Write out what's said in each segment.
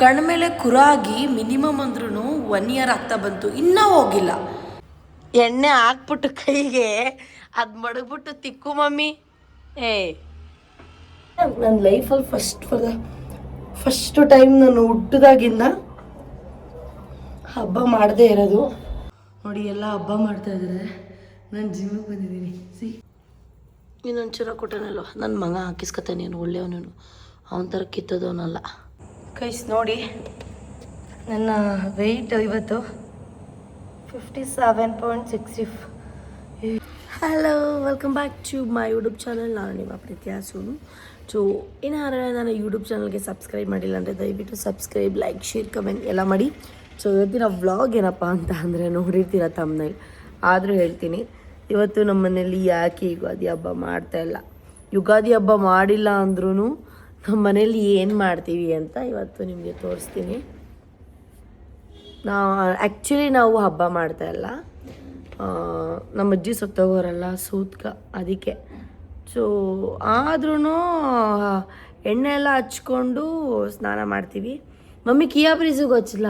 ಕಣ್ಮೇಲೆ ಕುರಾಗಿ minimum ಅಂದ್ರೂ 1 year ಆಗ್ತಾ ಬಂತು, ಇನ್ನೂ ಹೋಗಿಲ್ಲ. ಎಣ್ಣೆ ಹಾಕ್ಬಿಟ್ಟು ಕೈಗೆ ಅದು ಮಡಗ್ಬಿಟ್ಟು ತಿಕ್ಕು ಮಮ್ಮಿ. ನನ್ನ ಲೈಫಲ್ಲಿ ಫಸ್ಟ್ ಟೈಮ್ ನಾನು ಹುಟ್ಟಿದಾಗಿಂದ ಹಬ್ಬ ಮಾಡದೇ ಇರೋದು ನೋಡಿ. ಎಲ್ಲ ಹಬ್ಬ ಮಾಡ್ತಾ ಇದ್ದಾರೆ. ನಾನು ಜಿಮ್ಮಿಗೆ ಬಂದಿದ್ದೀನಿ. ಇನ್ನೊಂಚೂರ ಕೊಟ್ಟನಲ್ವ ನನ್ನ ಮಗ ಹಾಕಿಸ್ಕೊತಾನೆ. ನೀನು ಒಳ್ಳೆಯವನು, ಅವನ ಥರ ಕಿತ್ತೋದವನಲ್ಲ. ಕೈಸ್ ನೋಡಿ, ನನ್ನ ವೆಯ್ಟ್ ಇವತ್ತು 57.60. Hello, welcome back to my YouTube channel. ನಾನು ನಿಮ್ಮ ಪ್ರೀತಿಯ ಸೋನು. ಸೊ ಏನಾರ ನನ್ನ ಯೂಟ್ಯೂಬ್ ಚಾನಲ್ಗೆ ಸಬ್ಸ್ಕ್ರೈಬ್ ಮಾಡಿಲ್ಲ ಅಂದರೆ ದಯವಿಟ್ಟು ಸಬ್ಸ್ಕ್ರೈಬ್, ಲೈಕ್, ಶೇರ್, ಕಮೆಂಟ್ ಎಲ್ಲ ಮಾಡಿ. ಸೊ ಇವತ್ತಿನ ವ್ಲಾಗ್ ಏನಪ್ಪ ಅಂತ ಅಂದರೆ ನೋಡಿರ್ತೀರ ತಮ್ಮನೇಲಿ, ಆದರೂ ಹೇಳ್ತೀನಿ. ಇವತ್ತು ನಮ್ಮ ಮನೇಲಿ ಯಾಕೆ ಯುಗಾದಿ ಹಬ್ಬ ಮಾಡ್ತಾಯಿಲ್ಲ, ಯುಗಾದಿ ಹಬ್ಬ ಮಾಡಿಲ್ಲ ಅಂದ್ರೂ ನಮ್ಮ ಮನೇಲಿ ಏನು ಮಾಡ್ತೀವಿ ಅಂತ ಇವತ್ತು ನಿಮಗೆ ತೋರಿಸ್ತೀನಿ. ನಾವು ಹಬ್ಬ ಮಾಡ್ತಾಯಿಲ್ಲ, ನಮ್ಮ ಅಜ್ಜಿ ಸತ್ತೋಗೋರಲ್ಲ ಸೂತ್ಕ, ಅದಕ್ಕೆ. ಸೊ ಆದ್ರೂ ಎಣ್ಣೆ ಎಲ್ಲ ಹಚ್ಕೊಂಡು ಸ್ನಾನ ಮಾಡ್ತೀವಿ. ಮಮ್ಮಿ ಕಿಯಾ ಬ್ರೀಸಿಗೆ ಹಚ್ಚಲ್ಲ,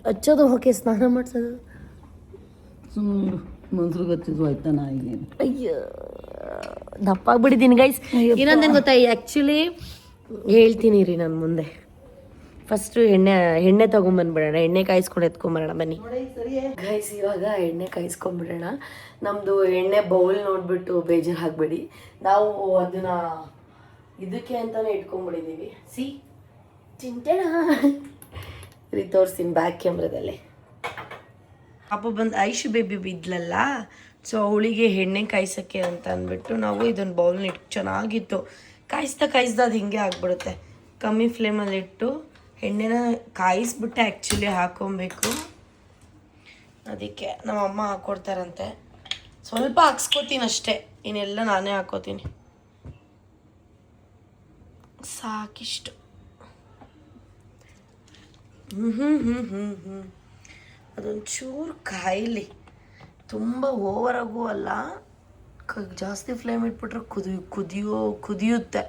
ಹಚ್ಚೋದು ಓಕೆ, ಸ್ನಾನ ಮಾಡಿಸೋದು ಸುಮ್ಮನೆ ಮನ್ಸ್ರಿಗೆ ಹಚ್ಚಿದ್ರು ಆಯ್ತಾ. ನಾಯಿಗೇನು ಅಯ್ಯೋ ದಪ್ಪಾಗ್ಬಿಟ್ಟಿದ್ದೀನಿ ಗೈಸ್. ಇನ್ನೊಂದೇನು ಗೊತ್ತಾ, ಆ್ಯಕ್ಚುಲಿ ಹೇಳ್ತೀನಿ ರೀ ನಾನು ಮುಂದೆ. ಫಸ್ಟು ಎಣ್ಣೆ ತೊಗೊಂಬಂದ್ಬಿಡೋಣ, ಎಣ್ಣೆ ಕಾಯಿಸ್ಕೊಂಡು ಎತ್ಕೊಂಬರೋಣ ಬನ್ನಿ ಗೈಸ್. ಇವಾಗ ಎಣ್ಣೆ ಕಾಯಿಸ್ಕೊಂಡ್ಬಿಡೋಣ. ನಮ್ಮದು ಎಣ್ಣೆ ಬೌಲ್ ನೋಡಿಬಿಟ್ಟು ಬೇಜಾರು ಹಾಕ್ಬೇಡಿ, ನಾವು ಅದನ್ನು ಇದಕ್ಕೆ ಅಂತಲೇ ಇಟ್ಕೊಂಡ್ಬಿಟ್ಟಿದ್ದೀವಿ. ಚಿಂಟೆಣ ರೀ, ತೋರಿಸ್ತೀನಿ ಬ್ಯಾಕ್ ಕ್ಯಾಮ್ರಾದಲ್ಲಿ. ಪಾಪ ಬಂದು ಐಶು ಬೇಬಿ ಬಿದ್ಲಲ್ಲ, ಸೊ ಅವಳಿಗೆ ಎಣ್ಣೆ ಕಾಯಿಸೋಕ್ಕೆ ಅಂತ ಅಂದ್ಬಿಟ್ಟು ನಾವು ಇದೊಂದು ಬೌಲ್ನ ಇಟ್ಟು ಚೆನ್ನಾಗಿತ್ತು. ಕಾಯಿಸ್ತಾ ಅದು ಹಿಂಗೆ ಆಗಿಬಿಡುತ್ತೆ. ಕಮ್ಮಿ ಫ್ಲೇಮಲ್ಲಿ ಇಟ್ಟು ಎಣ್ಣೆನ ಕಾಯಿಸ್ಬಿಟ್ಟೆ ಆ್ಯಕ್ಚುಲಿ ಹಾಕ್ಕೊಬೇಕು. ಅದಕ್ಕೆ ನಮ್ಮಮ್ಮ ಹಾಕ್ಕೊಡ್ತಾರಂತೆ. ಸ್ವಲ್ಪ ಹಾಕ್ಸ್ಕೊತೀನಿ ಅಷ್ಟೇ, ಇನ್ನೆಲ್ಲ ನಾನೇ ಹಾಕ್ಕೋತೀನಿ. ಸಾಕಿಷ್ಟು. ಅದೊಂಚೂರು ಕಾಯಿಲಿ, ತುಂಬ ಓವರಾಗೂ ಅಲ್ಲ. ಜಾಸ್ತಿ ಫ್ಲೇಮ್ ಇಟ್ಬಿಟ್ರೆ ಕುದಿಯುತ್ತೆ,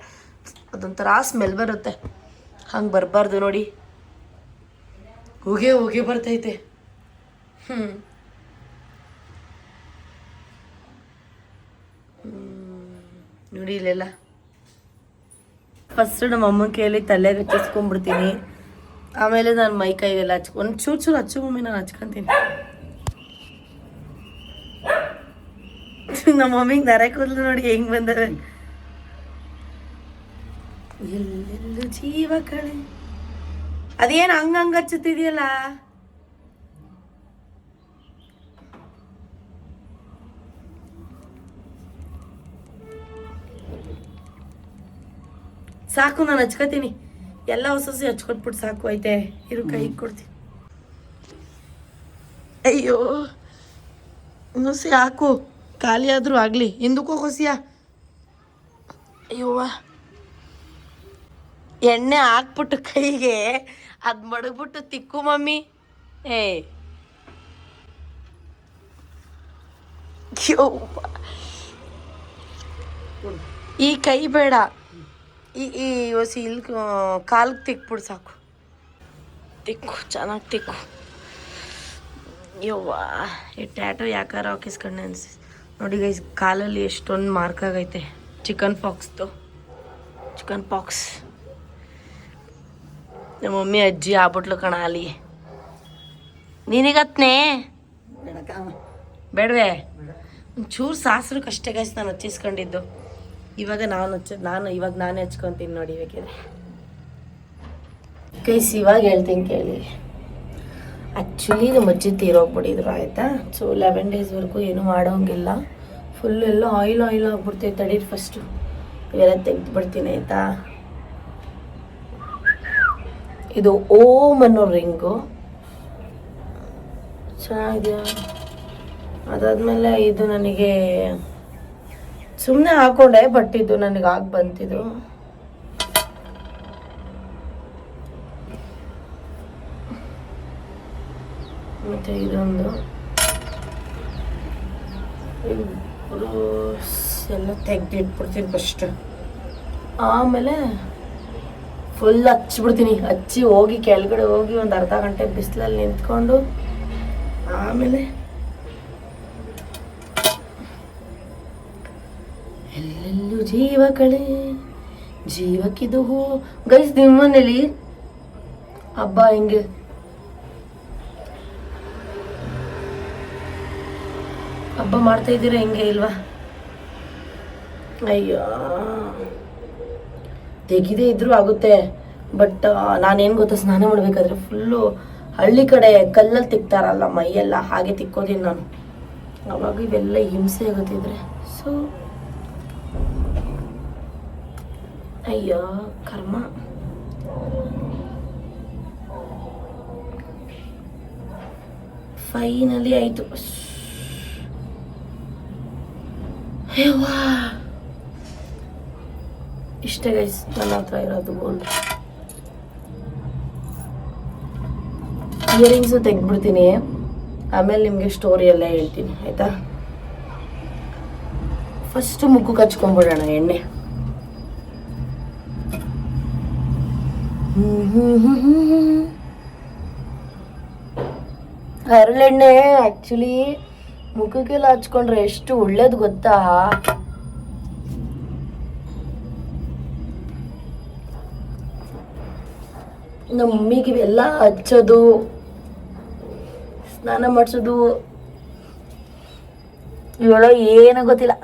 ಅದೊಂಥರ ಸ್ಮೆಲ್ ಬರುತ್ತೆ. ಹಂಗೆ ಬರಬಾರ್ದು ನೋಡಿ, ಹೊಗೆ ಬರ್ತೈತೆ. ನೋಡಿ ಇಲ್ಲೆಲ್ಲ ಫಸ್ಟ್ ನಮ್ಮ ಅಮ್ಮನ ಕೈಯಲ್ಲಿ ತಲೆಗೆ ಹಚ್ಚಿಸ್ಕೊಂಡ್ಬಿಡ್ತೀನಿ. ಆಮೇಲೆ ನಾನು ಮೈ ಕೈಗೆಲ್ಲ ಒಂದು ಚೂರು ಹಚ್ಚು ಮಮ್ಮಿ, ನಾನು ಹಚ್ಕೊತೀನಿ. ನಮ್ಮ ಮಮ್ಮಿಗೆ ನರೆ ಕೂದಲು ನೋಡಿ ಹೆಂಗ್ ಬಂದವೆ. ಎಲ್ಲೆಲ್ಲೂ ಜೀವ ಕಳೆ, ಅದೇನು ಹಂಗ ಹಚ್ಚುತ್ತಿದೆಯಲ್ಲ. ಸಾಕು, ನಾನು ಹಚ್ಕೋತೀನಿ. ಎಲ್ಲ ಹೊಸ ಹಚ್ಕೊಟ್ಬಿಟ್ಟು ಸಾಕು ಐತೆ. ಇರು ಕೈ ಕೊಡ್ತೀನಿ. ಅಯ್ಯೋ ಇನ್ನೊಸಿ ಹಾಕು, ಖಾಲಿ ಆದರೂ ಆಗಲಿ. ಹಿಂದಕ್ಕೋ ಹೊಸಿಯ. ಅಯ್ಯೋವ, ಎಣ್ಣೆ ಹಾಕ್ಬಿಟ್ಟು ಕೈಗೆ ಅದು ಮಡಗ್ಬಿಟ್ಟು ತಿಕ್ಕು ಮಮ್ಮಿ. ಈ ಕೈ ಬೇಡ, ಈ ಹೊಸಿ ಇಲ್ಲಿ ಕಾಲಿಗೆ ತಿಕ್ಬಿಡು ಸಾಕು. ತಿಕ್ಕು, ಚೆನ್ನಾಗಿ ತಿಕ್ಕು. ಯವ್ವ, ಈ ಟ್ಯಾಟೋ ಯಾಕಾರ ಹಾಕಿಸ್ಕೊಂಡೆ ಅನ್ಸಿ ನೋಡಿ ಗೈಸ್. ಕಾಲಲ್ಲಿ ಎಷ್ಟೊಂದು ಮಾರ್ಕ್ ಆಗೈತೆ, ಚಿಕನ್ ಪಾಕ್ಸ್. ನಮ್ಮ ಮಮ್ಮಿ ಅಜ್ಜಿ ಆಗ್ಬಿಟ್ಲು ಕಣ ಅಲ್ಲಿ. ನಿನಗತ್ನೇ ಬೇಡವೇ? ಒಂಚೂರು ಸಾಸ್ರಕ್ಕೆ ಅಷ್ಟೇ ಗೈಸ್ ನಾನು ಹಚ್ಚಿಸ್ಕೊಂಡಿದ್ದು. ಇವಾಗ ನಾನೇ ಹಚ್ಕೊತೀನಿ ನೋಡಿ ಬೇಕಿದ್ರೆ ಗೈಸ್. ಇವಾಗ ಹೇಳ್ತೀನಿ ಕೇಳಿ. ಆ್ಯಕ್ಚುಲಿ ನಮ್ಮ ಅಜ್ಜಿ ತೀರೋಗ್ಬಿಟ್ಟಿದ್ರು ಆಯಿತಾ. ಸೊ 11 ಡೇಸ್ವರೆಗೂ ಏನೂ ಮಾಡೋಂಗಿಲ್ಲ. ಫುಲ್ ಎಲ್ಲ ಆಯಿಲ್ ಆಗ್ಬಿಡ್ತೈತೆ. ತಡೀರಿ ಫಸ್ಟು ಇವೆಲ್ಲ ತೆಗೆದುಬಿಡ್ತೀನಿ ಆಯಿತಾ. ಇದು ಓಮ್ ಅನ್ನೋ ರಿಂಗು ಚೆನ್ನಾಗಿದೆಯಾ. ಅದಾದಮೇಲೆ ಇದು ನನಗೆ ಸುಮ್ಮನೆ ಹಾಕೊಂಡೆ, ಬಟ್ ಇದು ನನಗೆ ಬಂತಿದ್ದು. ಮತ್ತು ಇದೊಂದು ಎಲ್ಲ ತೆಗೆದಿಟ್ಬಿಡ್ತೀನಿ ಫಸ್ಟ್. ಆಮೇಲೆ ಫುಲ್ ಹಚ್ಬಿಡ್ತೀನಿ. ಹಚ್ಚಿ ಹೋಗಿ ಕೆಳಗಡೆ ಹೋಗಿ ಒಂದು ಅರ್ಧ ಗಂಟೆ ಬಿಸಿಲಲ್ಲಿ ನಿಂತ್ಕೊಂಡು ಆಮೇಲೆ ಎಲ್ಲೆಲ್ಲೂ ಜೀವ ಕಳೆ ಜೀವಕ್ಕಿದು ಹೂ. ಗೈಸ್, ನಿಮ್ಮ ಮನೇಲಿ ಹಬ್ಬ ಹೆಂಗೆ? ಹಬ್ಬ ಮಾಡ್ತಾ ಇದ್ದೀರಾ ಹೆಂಗೆ ಇಲ್ವಾ? ಅಯ್ಯೋ, ತೆಗಿದೇ ಇದ್ರೂ ಆಗುತ್ತೆ. ಬಟ್ ನಾನೇನು ಗೊತ್ತಾ, ಸ್ನಾನ ಮಾಡಬೇಕಾದ್ರೆ ಫುಲ್ಲು ಹಳ್ಳಿ ಕಡೆ ಕಲ್ಲಲ್ಲಿ ತಿಕ್ತಾರಲ್ಲ ಮೈಯೆಲ್ಲ, ಹಾಗೆ ತಿಕ್ಕೋದಿಲ್ಲ ನಾನು. ಅವಾಗ ಇವೆಲ್ಲ ಹಿಂಸೆ ಆಗುತ್ತಿದ್ರೆ ಸೊ ಅಯ್ಯೋ ಕರ್ಮ. ಫೈನಲಿ ಆಯಿತು. ಇಷ್ಟೇ ಗೈಸ್ ನನ್ನ ಹತ್ರ ಇರೋದು ಗೋಲ್ಡ್. ಇಯರಿಂಗ್ಸು ತೆಗೆದ್ಬಿಡ್ತೀನಿ, ಆಮೇಲೆ ನಿಮಗೆ ಸ್ಟೋರಿ ಎಲ್ಲ ಹೇಳ್ತೀನಿ ಆಯಿತಾ. ಫಸ್ಟು ಮುಖಕ್ಕೆ ಹಚ್ಕೊಂಡ್ಬಿಡೋಣ ಎಣ್ಣೆ. ಹರಳೆಣ್ಣೆ ಆ್ಯಕ್ಚುಲಿ ಮುಖಕ್ಕೆಲ್ಲ ಹಚ್ಕೊಂಡ್ರೆ ಎಷ್ಟು ಒಳ್ಳೇದು ಗೊತ್ತಾ. ನಮ್ಮ ಮಮ್ಮಿಗೆ ಇವೆಲ್ಲ ಹಚ್ಚೋದು, ಸ್ನಾನ ಮಾಡಿಸೋದು ಇವೆಲ್ಲ ಏನೋ ಗೊತ್ತಿಲ್ಲ.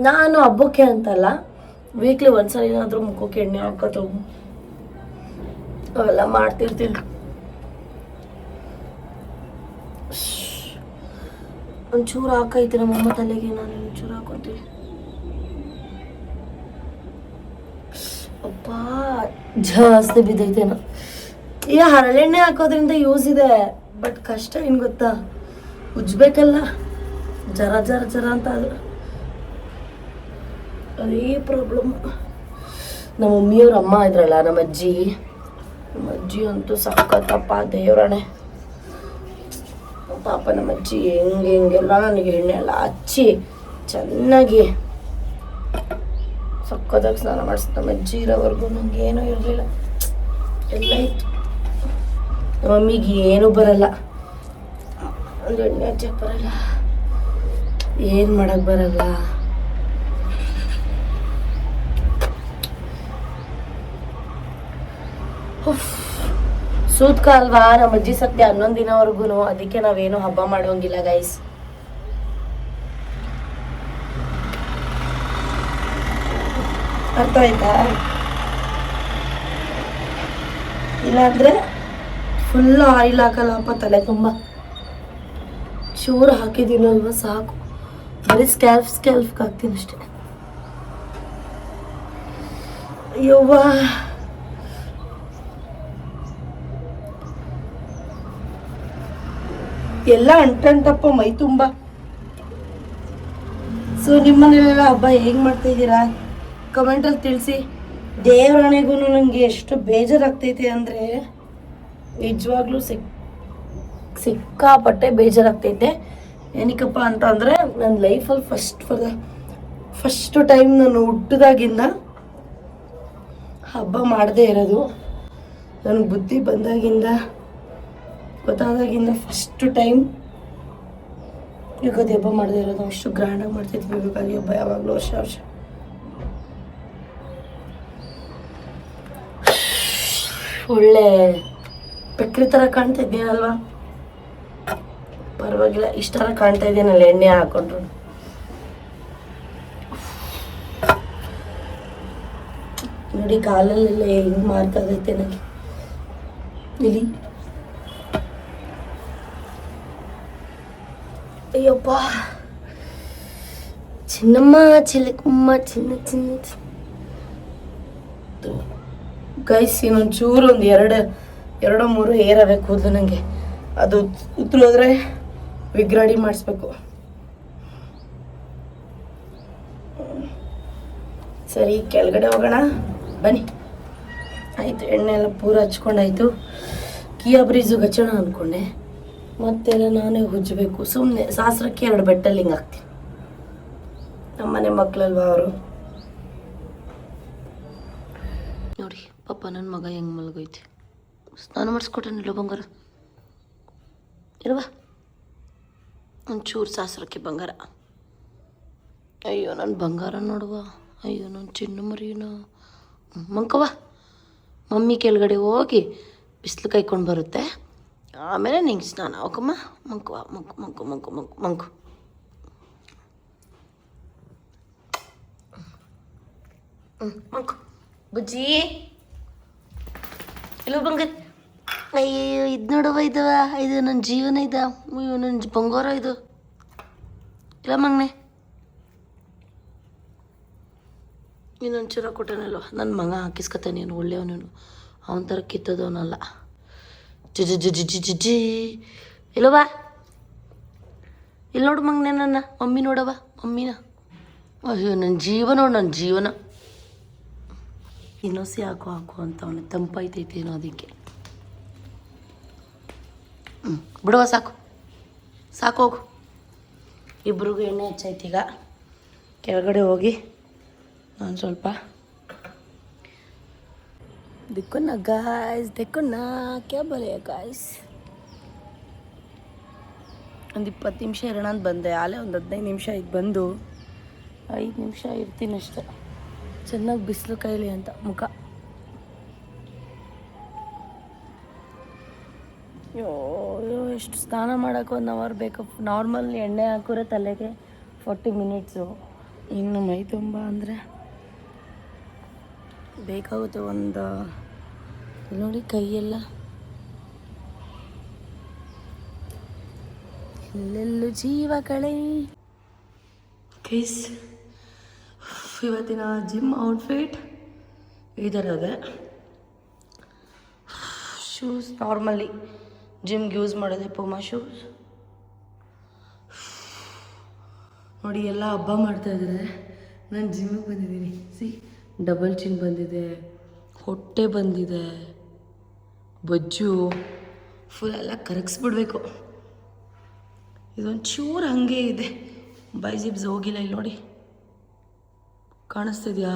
ನಾನು ಹಬ್ಬಕ್ಕೆ ಅಂತಲ್ಲ, ವೀಕ್ಲಿ ಒಂದ್ಸಲ ಏನಾದರೂ ಮುಖಕ್ಕೆ ಎಣ್ಣೆ ಹಾಕೋದು ಅವೆಲ್ಲ ಮಾಡ್ತಿರ್ತೀನಿ. ಒಂಚೂರು ಹಾಕೈತೆ ನಮ್ಮಮ್ಮ ತಲೆಗೆ, ನಾನು ಒಂಚೂರು ಹಾಕೋತೀನಿ. ಅಪ್ಪ ಜಾಸ್ತಿ ಬಿದ್ದೈತೇನೋ. ಈಗ ಹರಳೆಣ್ಣೆ ಹಾಕೋದ್ರಿಂದ ಯೂಸ್ ಇದೆ, ಬಟ್ ಕಷ್ಟ ಏನು ಗೊತ್ತಾ, ಉಜ್ಬೇಕಲ್ಲ ಜರ ಜರ ಜರ ಅಂತ. ಅದೇ ಪ್ರಾಬ್ಲಮ್. ನಮ್ಮ ಮಮ್ಮಿಯವ್ರ ಅಮ್ಮ ಇದ್ರಲ್ಲ, ನಮ್ಮ ಅಜ್ಜಿ ಅಂತೂ ಸಖತ್ತಪ್ಪ, ದೇವ್ರಣೆ ಪಾಪ. ನಮ್ಮ ಅಜ್ಜಿ ಹೆಂಗೆಲ್ಲ ನನಗೆ ಎಣ್ಣೆ ಎಲ್ಲ ಹಚ್ಚಿ ಚೆನ್ನಾಗಿ ಸಕ್ಕತ್ತಾಗಿ ಸ್ನಾನ ಮಾಡಿಸ್ತು. ನಮ್ಮ ಅಜ್ಜಿ ಇರೋವರೆಗೂ ನನಗೆ ಏನೂ ಇರಲಿಲ್ಲ, ಎಲ್ಲ ಇತ್ತು. ನಮ್ಮ ಮಮ್ಮಿಗೆ ಏನೂ ಬರಲ್ಲ, ಒಂದು ಎಣ್ಣೆ ಹಚ್ಚಕ್ಕೆ ಬರಲ್ಲ, ಏನು ಮಾಡೋಕ್ಕೆ ಬರಲ್ಲ. ಸೂತ್ಕ ಅಲ್ವಾ ನಮ್ಮ ಅಜ್ಜಿ ಸತ್ಯ 11 ದಿನವರೆಗೂ. ಅದಕ್ಕೆ ನಾವೇನು ಹಬ್ಬ ಮಾಡೋಂಗಿಲ್ಲ ಗೈಸ್. ಅರ್ಥ ಆಯ್ತಾ? ಇಲ್ಲಾಂದ್ರೆ ಫುಲ್ ಆಯಿಲ್ ಹಾಕಲ್ಲಪ್ಪ ತಲೆ ತುಂಬ. ಚೂರು ಹಾಕಿದ್ದೀನಲ್ವ ಸಾಕು, ಬರೀ ಸ್ಕ್ಯಾಲ್ಫ್ಗೆ ಹಾಕ್ತೀನಿ ಅಷ್ಟೇ. ಅಯ್ಯವ್ವ, ಎಲ್ಲ ಅಂಟಂಟಪ್ಪ ಮೈ ತುಂಬ. ಸೊ ನಿಮ್ಮನೆಲ್ಲ ಹಬ್ಬ ಹೇಗೆ ಮಾಡ್ತಾ ಇದ್ದೀರಾ ಕಮೆಂಟಲ್ಲಿ ತಿಳಿಸಿ. ದೇವರಾಣೆಗೂ ನನಗೆ ಎಷ್ಟು ಬೇಜಾರಾಗ್ತೈತೆ ಅಂದರೆ ನಿಜವಾಗ್ಲೂ ಸಿಕ್ಕಾಪಟ್ಟೆ ಬೇಜಾರಾಗ್ತೈತೆ. ಏನಕ್ಕಪ್ಪ ಅಂತ ಅಂದರೆ ನನ್ನ ಲೈಫಲ್ಲಿ ಫಸ್ಟ್ ಟೈಮ್ ನಾನು ಹುಟ್ಟಿದಾಗಿಂದ ಹಬ್ಬ ಮಾಡದೇ ಇರೋದು. ನನಗೆ ಬುದ್ಧಿ ಬಂದಾಗಿಂದ ಗೊತ್ತಾದಾಗಿಂದ ಫಸ್ಟ್ ಟೈಮ್ ಯುಗಾದಿ ಹಬ್ಬ ಮಾಡದೇ ಇರೋದು. ಅಷ್ಟು ಗ್ರ್ಯಾಂಡಾಗಿ ಮಾಡ್ತಿದ್ವಿ ಯುಗಾದಿ ಹಬ್ಬ ಯಾವಾಗಲೂ ವರ್ಷ. ಒಳ್ಳೆ ಬೆಕ್ರಿ ಥರ ಕಾಣ್ತಾ ಇದ್ದೀನಲ್ವಾ? ಪರವಾಗಿಲ್ಲ, ಇಷ್ಟರ ಕಾಣ್ತಾ ಇದ್ದೀನಲ್ಲ ಎಣ್ಣೆ ಹಾಕೊಂಡ್ರು. ನೋಡಿ ಕಾಲಲ್ಲೆಲ್ಲ ಹೆಂಗೆ ಮಾರ್ಕಾಗೈತೆ ನನಗೆ ಇಲ್ಲಿ. ಅಯ್ಯಪ್ಪ, ಚಿನ್ನಮ್ಮ ಚಿಲಕಮ್ಮ ಚಿನ್ನ ಗೈಸ್, ಇನ್ನೊಂಚೂರು ಒಂದು ಎರಡೋ ಮೂರು ಏರವೆ ಕೂದಲು ನನಗೆ. ಅದು ಉತ್ತರ ಹೋದ್ರೆ ವಿಗ್ರಡಿ ಮಾಡಿಸ್ಬೇಕು. ಸರಿ, ಕೆಳಗಡೆ ಹೋಗೋಣ ಬನ್ನಿ. ಆಯಿತು, ಎಣ್ಣೆ ಎಲ್ಲ ಪೂರ ಹಚ್ಕೊಂಡಾಯ್ತು. ಕಿಯಾ ಬ್ರೀಜು ಹಚ್ಚೋಣ ಅಂದ್ಕೊಂಡೆ, ಮತ್ತೆಲ್ಲ ನಾನೇ ಉಜ್ಜಬೇಕು. ಸುಮ್ಮನೆ ಶಾಸ್ತ್ರಕ್ಕೆ 2 ಬೆಟ್ಟಲ್ಲಿ ಹಿಂಗೆ ಹಾಕ್ತೀನಿ. ನಮ್ಮನೆ ಮಕ್ಕಳಲ್ವ ಅವರು. ಪಾಪ ನನ್ನ ಮಗ ಹೆಂಗೆ ಮಲಗೈತೆ. ಸ್ನಾನ ಮಾಡಿಸ್ಕೊಟ್ಟೇನಿಲ್ಲ ಬಂಗಾರ ಇರುವ ಒಂಚೂರು ಸಾಸ್ರಕ್ಕೆ ಬಂಗಾರ. ಅಯ್ಯೋ ನನ್ನ ಬಂಗಾರ ನೋಡುವ, ಅಯ್ಯೋ ನನ್ನ ಚಿನ್ನ ಮರಿನ. ಮಂಕವ ಮಮ್ಮಿ ಕೆಳಗಡೆ ಹೋಗಿ ಬಿಸಿಲು ಕಾಯ್ಕೊಂಡು ಬರುತ್ತೆ, ಆಮೇಲೆ ನಿಂಗೆ ಸ್ನಾನ. ಓಕಮ್ಮ ಮಂಕುವ ಮಂಕು ಮಂಕು ಮಂಕು ಮಂಕು ಮಂಕು. ಮಂಕು ಬುಜ್ಜಿ ಎಲ್ಲೋ ಬಂಗಾರ. ಅಯ್ಯೋ ಇದು ನೋಡುವ, ಇದು ನನ್ನ ಜೀವನ ಇದು, ಅಯ್ಯೋ ನನ್ನ ಬಂಗಾರ ಇದು. ಇಲ್ಲ ಮಗನೆ ಇನ್ನೊಂದು ಚೂರ ಕೊಟ್ಟನಲ್ವ ನನ್ನ ಮಗ ಹಾಕಿಸ್ಕೊತಾನೆ. ನೀನು ಒಳ್ಳೆಯವನೇನು, ಅವನ ಥರ ಕಿತ್ತದವನಲ್ಲ. ಜಿ ಇಲ್ಲವಾ ಇಲ್ಲಿ ನೋಡು ಮಗನೆ ನನ್ನ ಮಮ್ಮಿ ನೋಡವ, ಮಮ್ಮಿನ. ಅಯ್ಯೋ ನನ್ನ ಜೀವ ನೋಡು, ನನ್ನ ಜೀವನ. ಇನ್ನೊಸಿ ಹಾಕು ಅಂತ ಅವನು ತಂಪಾಯ್ತೈತೇನೋ ಅದಕ್ಕೆ. ಬಿಡುವ, ಸಾಕು ಸಾಕು ಹೋಗು. ಇಬ್ರಿಗೂ ಎಣ್ಣೆ ಹಚ್ಚೈತೀಗ. ಕೆಳಗಡೆ ಹೋಗಿ ನಾನು ಸ್ವಲ್ಪ ದಿಕ್ಕುನ್ನ ಗಾಯ್ಸ್, ದಿಕ್ಕುನ್ನ ಕ್ಯಾ ಬಲೆ ಗಾಯ್ಸ್. ಒಂದು 20 ನಿಮಿಷ ಇರೋಣ ಅಂತ ಬಂದೆ. ಆಲೇ ಒಂದು 15 ನಿಮಿಷ ಈಗ ಬಂದು 5 ನಿಮಿಷ ಇರ್ತೀನಿ ಅಷ್ಟೆ. ಚೆನ್ನಾಗಿ ಬಿಸಿಲು ಕೈಲಿ ಅಂತ ಮುಖ. ಅಯ್ಯೋ ಎಷ್ಟು ಸ್ನಾನ ಮಾಡೋಕೆ 1 ಅವರ್ ಬೇಕು. ನಾರ್ಮಲ್ ಎಣ್ಣೆ ಹಾಕಿದ್ರೆ ತಲೆಗೆ 40 ಮಿನಿಟ್ಸು. ಇನ್ನು ಮೈ ತುಂಬ ಅಂದರೆ ಬೇಕಾಗುತ್ತೆ ಒಂದು. ನೋಡಿ ಕೈಯೆಲ್ಲ ಎಲ್ಲೆಲ್ಲೂ ಜೀವ ಕಳೆ. ಕೈಸ್ ಇವತ್ತಿನ ಜಿಮ್ ಔಟ್ಫಿಟ್ ಈ ಥರ ಇದೆ. ಶೂಸ್ ನಾರ್ಮಲಿ ಜಿಮ್ಗೆ ಯೂಸ್ ಮಾಡೋದೆ ಪೂಮಾ ಶೂಸ್. ನೋಡಿ ಎಲ್ಲ ಹಬ್ಬ ಮಾಡ್ತಾಯಿದ್ದಾರೆ. ನಾನು ಜಿಮ್ಮಿಗೆ ಬಂದಿದ್ದೀನಿ. ಡಬಲ್ ಚಿನ್ ಬಂದಿದೆ, ಹೊಟ್ಟೆ ಬಂದಿದೆ, ಬಜ್ಜು ಫುಲ್ ಎಲ್ಲ ಕರಗಿಸ್ಬಿಡ್ಬೇಕು. ಇದೊಂದು ಚೂರು ಹಾಗೆ ಇದೆ, ಬೈಜಿಪ್ಸ್ ಹೋಗಿಲ್ಲ. ಇಲ್ಲಿ ನೋಡಿ ಕಾಣಿಸ್ತಿದ್ಯಾ?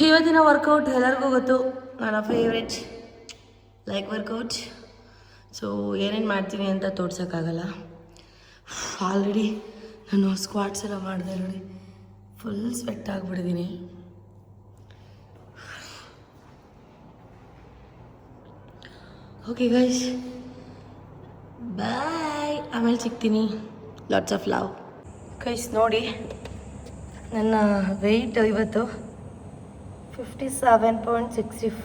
ಇವತ್ತಿನ ವರ್ಕೌಟ್ ಎಲ್ಲರಿಗೂ ಗೊತ್ತು, ನನ್ನ ಫೇವ್ರೆಟ್ ಲೈಕ್ ವರ್ಕೌಟ್. ಸೊ ಏನೇನು ಮಾಡ್ತೀನಿ ಅಂತ ತೋರ್ಸೋಕ್ಕಾಗಲ್ಲ. ಆಲ್ರೆಡಿ ನಾನು ಸ್ಕ್ವಾಟ್ಸ್ ಎಲ್ಲ ಮಾಡಿದೆ ನೋಡಿ, ಫುಲ್ ಸ್ವೆಟ್ ಆಗಿಬಿಟ್ಟಿದ್ದೀನಿ. ಓಕೆ ಗೈಸ್, ಬಾಯ್, ಆಮೇಲೆ ಸಿಗ್ತೀನಿ. Lots of love guys. ನೋಡಿ ನನ್ನ ವೆಯ್ಟ್ ಇವತ್ತು 57.65.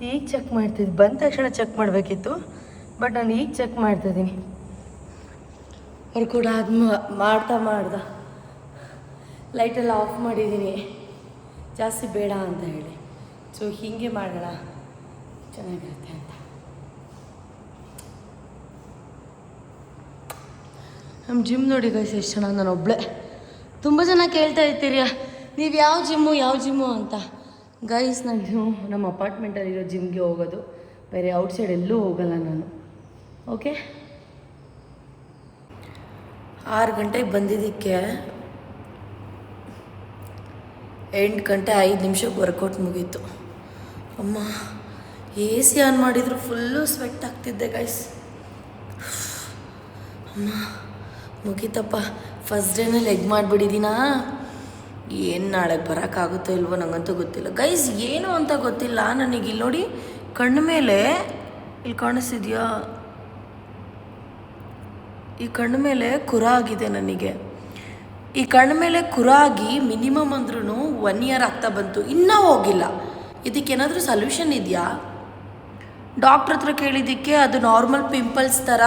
ಈಗ ಚೆಕ್ ಮಾಡ್ತಿದ್ದೆ, ಬಂದ ತಕ್ಷಣ ಚೆಕ್ ಮಾಡಬೇಕಿತ್ತು, ಬಟ್ ನಾನು ಈಗ ಚೆಕ್ ಮಾಡ್ತಾಯಿದ್ದೀನಿ. ವರ್ಕೌಟ್ ಮಾಡ್ದ ಲೈಟೆಲ್ಲ ಆಫ್ ಮಾಡಿದ್ದೀನಿ, ಜಾಸ್ತಿ ಬೇಡ ಅಂತ ಹೇಳಿ. ಸೊ ಹೀಗೆ ಮಾಡೋಣ, ಚೆನ್ನಾಗಿರುತ್ತೆ ಅಂತ. ನಮ್ಮ ಜಿಮ್ ನೋಡಿ ಗೈಸ್ ಎಷ್ಟು ಚೆನ್ನಾಗಿ. ನಾನು ಒಬ್ಬಳೆ. ತುಂಬ ಜನ ಕೇಳ್ತಾ ಇರ್ತೀರಿ ನೀವು ಯಾವ ಜಿಮ್ಮು ಅಂತ. ಗೈಸ್ ನಾನು ನಮ್ಮ ಅಪಾರ್ಟ್ಮೆಂಟಲ್ಲಿರೋ ಜಿಮ್ಗೆ ಹೋಗೋದು, ಬೇರೆ ಔಟ್ಸೈಡ್ ಎಲ್ಲೂ ಹೋಗಲ್ಲ ನಾನು. ಓಕೆ, 6 ಗಂಟೆಗೆ ಬಂದಿದ್ದಕ್ಕೆ 8 ಗಂಟೆ 5 ನಿಮಿಷಕ್ಕೆ ವರ್ಕೌಟ್ ಮುಗೀತು. ಅಮ್ಮ AC ಆನ್ ಮಾಡಿದ್ರು ಫುಲ್ಲು ಸ್ವೆಟ್ ಆಗ್ತಿದ್ದೆ ಗೈಸ್. ಅಮ್ಮ ಮುಗೀತಪ್ಪ. First ಡೇನೇ leg ಮಾಡಿಬಿಟ್ಟಿದ್ದೀನಾ. ಏನು ನಾಳೆಗೆ ಬರೋಕ್ಕಾಗುತ್ತೋ ಇಲ್ವೋ ನನಗಂತೂ ಗೊತ್ತಿಲ್ಲ ಗೈಸ್, ಏನು ಅಂತ ಗೊತ್ತಿಲ್ಲ ನನಗೆ. ಇಲ್ಲಿ ನೋಡಿ ಕಣ್ಣು ಮೇಲೆ, ಇಲ್ಲಿ ಕಾಣಿಸ್ತಿದ್ಯಾ, ಈ ಕಣ್ಣು ಮೇಲೆ ಕುರ ಆಗಿದೆ ನನಗೆ. ಈ ಕಣ್ಣು ಮೇಲೆ ಕುರ ಆಗಿ ಮಿನಿಮಮ್ ಅಂದ್ರೂ 1 ಇಯರ್ ಆಗ್ತಾ ಬಂತು, ಇನ್ನೂ ಹೋಗಿಲ್ಲ. ಇದಕ್ಕೇನಾದರೂ ಸೊಲ್ಯೂಷನ್ ಇದೆಯಾ? ಡಾಕ್ಟ್ರ್ ಹತ್ರ ಕೇಳಿದ್ದಕ್ಕೆ ಅದು ನಾರ್ಮಲ್ ಪಿಂಪಲ್ಸ್ ಥರ,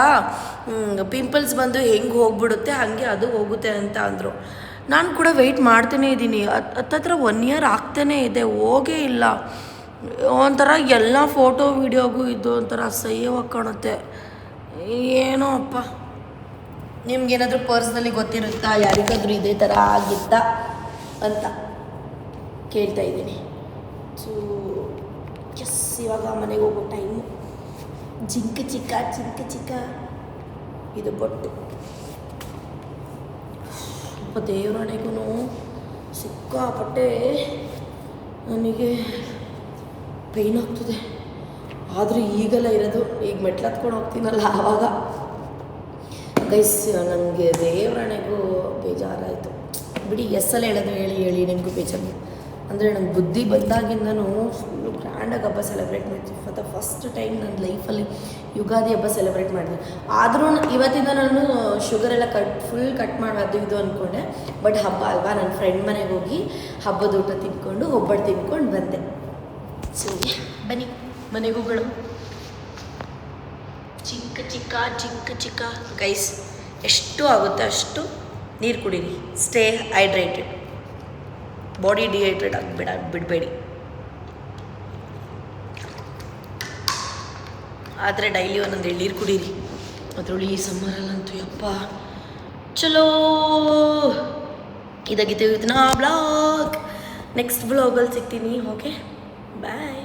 ಪಿಂಪಲ್ಸ್ ಬಂದು ಹೆಂಗೆ ಹೋಗ್ಬಿಡುತ್ತೆ ಹಾಗೆ ಅದು ಹೋಗುತ್ತೆ ಅಂತ ಅಂದರು. ನಾನು ಕೂಡ ವೆಯ್ಟ್ ಮಾಡ್ತಾನೇ ಇದ್ದೀನಿ. ಹತ್ತತ್ರ 1 ಇಯರ್ ಆಗ್ತಾನೇ ಇದೆ, ಹೋಗೇ ಇಲ್ಲ. ಒಂಥರ ಎಲ್ಲ ಫೋಟೋ ವೀಡಿಯೋಗೂ ಇದು ಒಂಥರ ಅಸಹ್ಯವಾಗಿ ಕಾಣುತ್ತೆ. ಏನೋ ಅಪ್ಪ, ನಿಮ್ಗೇನಾದರೂ ಪರ್ಸ್ನಲಿ ಗೊತ್ತಿರುತ್ತಾ, ಯಾರಿಗಾದ್ರೂ ಇದೇ ಥರ ಆಗಿತ್ತಾ ಅಂತ ಕೇಳ್ತಾ ಇದ್ದೀನಿ. ಸೊ ಎಸ್, ಇವಾಗ ಮನೆಗೆ ಹೋಗೋ ಟೈಮು. ಜಿಂಕ ಚಿಕ್ಕ ಇದು ಬೊಟ್ಟು. ಅಪ್ಪ ದೇವರಾಣೆಗೂ ಸಿಕ್ಕಾಪಟ್ಟೆ ನನಗೆ ಪೈನ್ ಆಗ್ತದೆ. ಆದರೆ ಈಗೆಲ್ಲ ಇರೋದು ಈಗ ಮೆಟ್ಲು ಹತ್ಕೊಂಡು ಹೋಗ್ತೀನಲ್ಲ ಆವಾಗ ಗೈಸ್ ನನಗೆ ದೇವರಾಣೆಗೂ ಬೇಜಾರಾಯಿತು ಬಿಡಿ. ಎಸ್ಸಲ್ಲಿ ಹೇಳೋದು ಹೇಳಿ ನನಗೂ ಬೇಜಾರು. ಅಂದರೆ ನಂಗೆ ಬುದ್ಧಿ ಬಂದಾಗಿಂದನೂ ಫುಲ್ಲು ಗ್ರ್ಯಾಂಡಾಗಿ ಹಬ್ಬ ಸೆಲೆಬ್ರೇಟ್ ಮಾಡ್ತೀವಿ. ಫಾರ್ ದ ಫಸ್ಟ್ ಟೈಮ್ ನನ್ನ ಲೈಫಲ್ಲಿ ಯುಗಾದಿ ಹಬ್ಬ ಸೆಲೆಬ್ರೇಟ್ ಮಾಡಿದೆ. ಆದರೂ ಇವತ್ತಿಂದ ನಾನು ಶುಗರೆಲ್ಲ ಫುಲ್ ಕಟ್ ಮಾಡೋದು ಇದು ಅಂದ್ಕೊಂಡೆ. ಬಟ್ ಹಬ್ಬ ಅಲ್ವಾ, ನನ್ನ ಫ್ರೆಂಡ್ ಮನೆಗೆ ಹೋಗಿ ಹಬ್ಬದ ಊಟ ತಿನ್ಕೊಂಡು ಒಬ್ಬಟ್ಟು ತಿನ್ಕೊಂಡು ಬಂದೆ. ಸೊ ಬನ್ನಿ ಮನೆಗೆ ಹೋಗೋಣ. ಚಿಕ್ಕ ಗೈಸ್, ಎಷ್ಟು ಆಗುತ್ತೆ ಅಷ್ಟು ನೀರು ಕುಡೀರಿ. ಸ್ಟೇ ಹೈಡ್ರೇಟೆಡ್, ಬಾಡಿ ಡಿಹೈಡ್ರೇಟ್ ಬಿಡಬೇಡಿ. ಆದರೆ ಡೈಲಿ ಒಂದೊಂದು ಎಳ್ನೀರು ಕುಡೀರಿ. ಅದರೊಳಗೆ ಈ ಸಮ್ಮರಲ್ಲಂತೂ ಯಪ್ಪ ಚಲೋ. ಇದಾಗಿತ್ತು ಇವತ್ತಿನ ಬ್ಲಾಗ್. ನೆಕ್ಸ್ಟ್ ಬ್ಲಾಗಲ್ಲಿ ಸಿಗ್ತೀನಿ. ಓಕೆ ಬಾಯ್.